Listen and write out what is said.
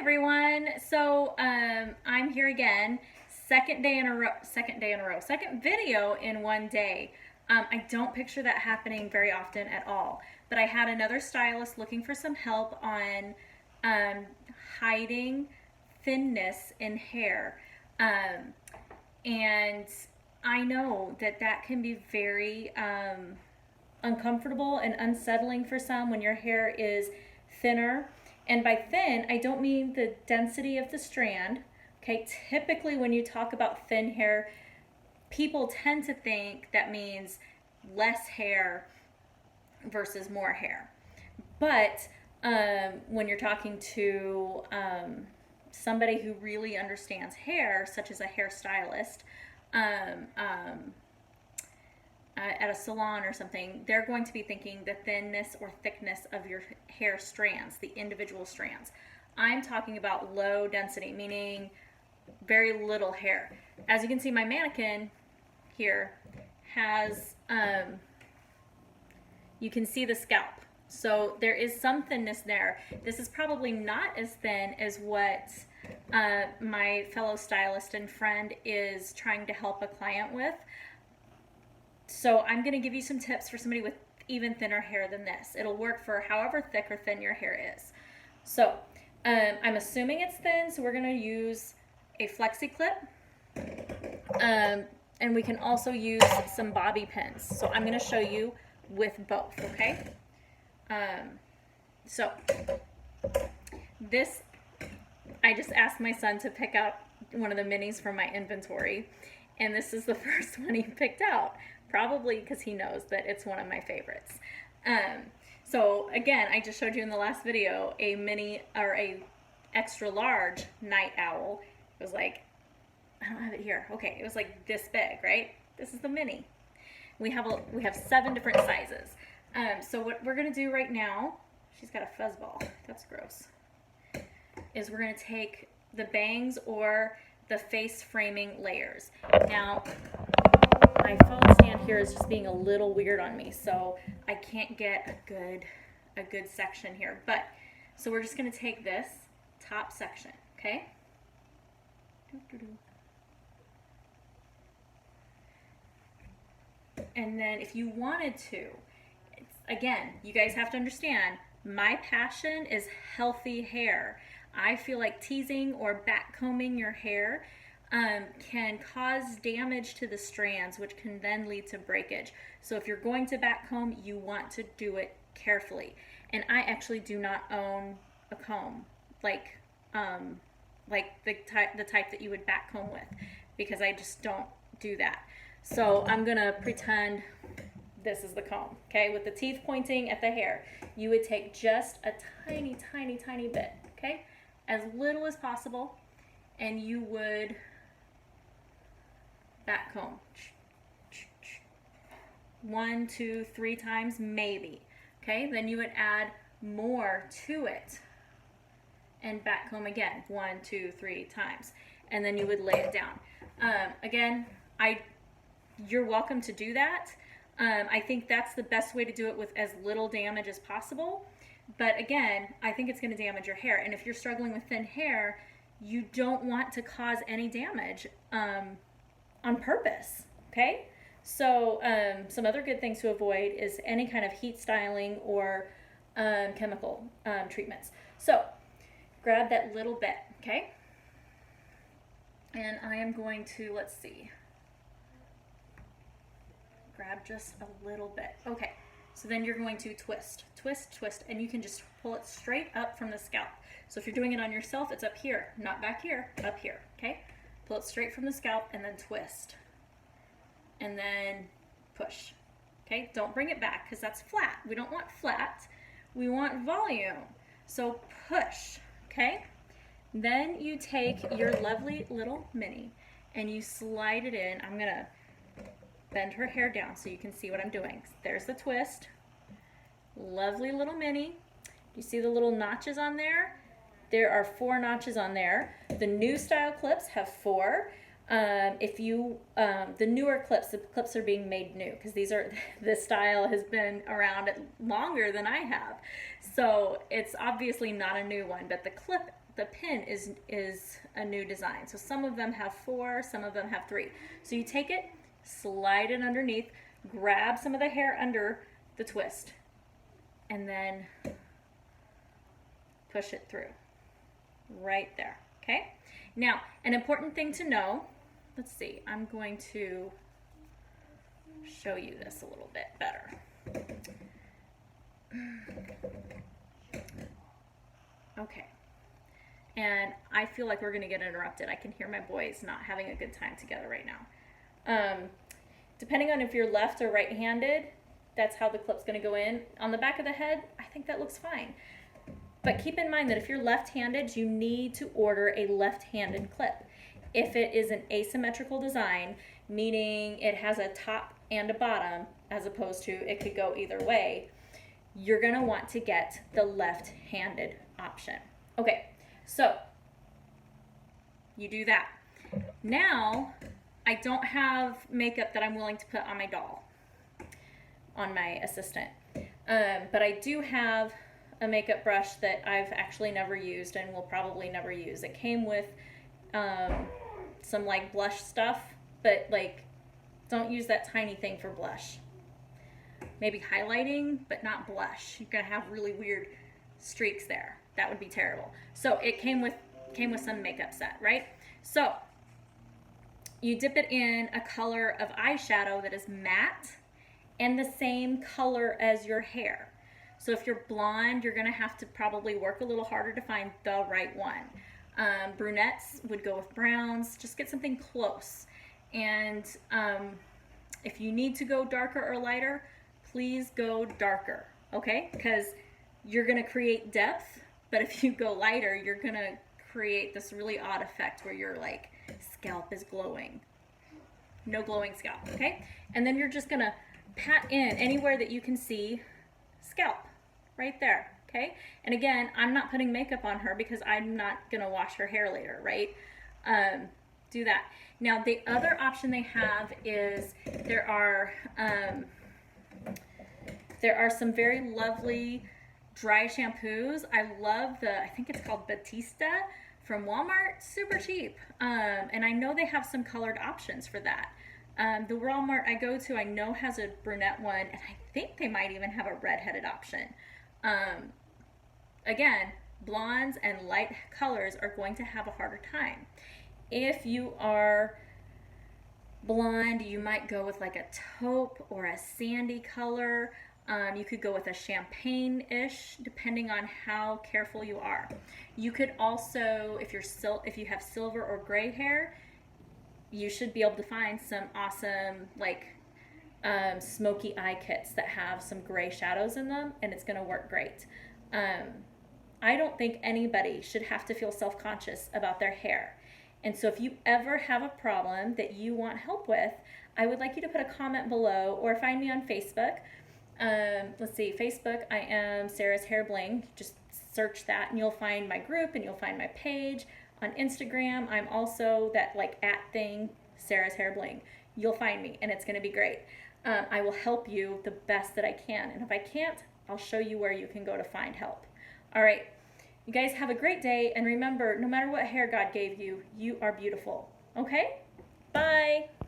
everyone. I'm here again. Second video in one day. I don't picture that happening very often at all. But I had another stylist looking for some help on hiding thinness in hair. And I know that that can be very uncomfortable and unsettling for some when your hair is thinner. And by thin, I don't mean the density of the strand. Okay, typically when you talk about thin hair, people tend to think that means less hair versus more hair. But when you're talking to somebody who really understands hair, such as a hairstylist, at a salon or something, they're going to be thinking the thinness or thickness of your hair strands, the individual strands. I'm talking about low density, meaning very little hair. As you can see, my mannequin here has, you can see the scalp. So there is some thinness there. This is probably not as thin as what my fellow stylist and friend is trying to help a client with. So I'm going to give you some tips for somebody with even thinner hair than this. It'll work for however thick or thin your hair is. So I'm assuming it's thin, so we're going to use a flexi clip. And we can also use some bobby pins. So I'm going to show you with both, okay? So this, I just asked my son to pick out one of the minis from my inventory, and this is the first one he picked out. Probably because he knows that it's one of my favorites. So again, I just showed you in the last video a mini or a extra large night owl. It was like, I don't have it here. Okay, it was like this big, right? This is the mini. We have 7 different sizes. So what we're gonna do right now, she's got a fuzzball. That's gross. Is we're gonna take the bangs or the face framing layers. Now, my phone stand here is just being a little weird on me, so I can't get a good section here. But so we're just going to take this top section, okay? And then if you wanted to, again, you guys have to understand, my passion is healthy hair. I feel like teasing or backcombing your hair can cause damage to the strands, which can then lead to breakage. So if you're going to backcomb, you want to do it carefully. And I actually do not own a comb like the type that you would backcomb with, because I just don't do that. So I'm gonna pretend this is the comb, okay? With the teeth pointing at the hair, you would take just a tiny, tiny, tiny bit, okay? As little as possible, and you would backcomb 1, 2, 3 times maybe. Okay, then you would add more to it and backcomb again 1, 2, 3 times, and then you would lay it down. Again, you're welcome to do that. I think that's the best way to do it with as little damage as possible. But again, I think it's going to damage your hair, and if you're struggling with thin hair, you don't want to cause any damage on purpose, okay? So some other good things to avoid is any kind of heat styling or chemical treatments. So grab that little bit, okay? And I am going to, let's see, grab just a little bit. Okay, so then you're going to twist, twist, twist, and you can just pull it straight up from the scalp. So if you're doing it on yourself, it's up here, not back here, up here, okay? Pull it straight from the scalp and then twist. And then push, okay? Don't bring it back because that's flat. We don't want flat, we want volume. So push, okay? Then you take your lovely little mini and you slide it in. I'm gonna bend her hair down so you can see what I'm doing. There's the twist. Lovely little mini. You see the little notches on there? There are 4 notches on there. The new style clips have 4. If you, the newer clips, the clips are being made new because this style has been around longer than I have. So it's obviously not a new one, but the pin is a new design. So some of them have 4, some of them have 3. So you take it, slide it underneath, grab some of the hair under the twist, and then push it through right there. Okay, now an important thing to know, let's see, I'm going to show you this a little bit better. Okay, and I feel like we're gonna get interrupted. I can hear my boys not having a good time together right now. Depending on if you're left or right-handed, that's how the clip's gonna go in. On the back of the head, I think that looks fine. But keep in mind that if you're left-handed, you need to order a left-handed clip. If it is an asymmetrical design, meaning it has a top and a bottom, as opposed to it could go either way, you're gonna want to get the left-handed option. Okay, so you do that. Now, I don't have makeup that I'm willing to put on my doll, on my assistant. But I do have a makeup brush that I've actually never used and will probably never use. It came with some like blush stuff, but like don't use that tiny thing for blush. Maybe highlighting, but not blush. You're gonna have really weird streaks there. That would be terrible. So it came with some makeup set, right? So you dip it in a color of eyeshadow that is matte and the same color as your hair. So if you're blonde, you're gonna have to probably work a little harder to find the right one. Brunettes would go with browns. Just get something close. And if you need to go darker or lighter, please go darker, okay? Because you're gonna create depth, but if you go lighter, you're gonna create this really odd effect where your like scalp is glowing. No glowing scalp, okay? And then you're just gonna pat in anywhere that you can see scalp, right there, okay? And again, I'm not putting makeup on her because I'm not gonna wash her hair later, right? Do that. Now, the other option they have is there are some very lovely dry shampoos. I love I think it's called Batista from Walmart, super cheap. And I know they have some colored options for that. The Walmart I go to, I know has a brunette one, and I think they might even have a redheaded option. Again, blondes and light colors are going to have a harder time. If you are blonde, you might go with like a taupe or a sandy color. You could go with a champagne-ish, depending on how careful you are. You could also, if you have silver or gray hair, you should be able to find some awesome like smoky eye kits that have some gray shadows in them, and it's going to work great. I don't think anybody should have to feel self-conscious about their hair. And so if you ever have a problem that you want help with, I would like you to put a comment below or find me on Facebook. Let's see, Facebook, I am Sarah's Hair Bling. Just search that and you'll find my group and you'll find my page. On Instagram, I'm also that like @ thing, Sarah's Hair Bling. You'll find me and it's going to be great. I will help you the best that I can. And if I can't, I'll show you where you can go to find help. All right. You guys have a great day. And remember, no matter what hair God gave you, you are beautiful. Okay? Bye.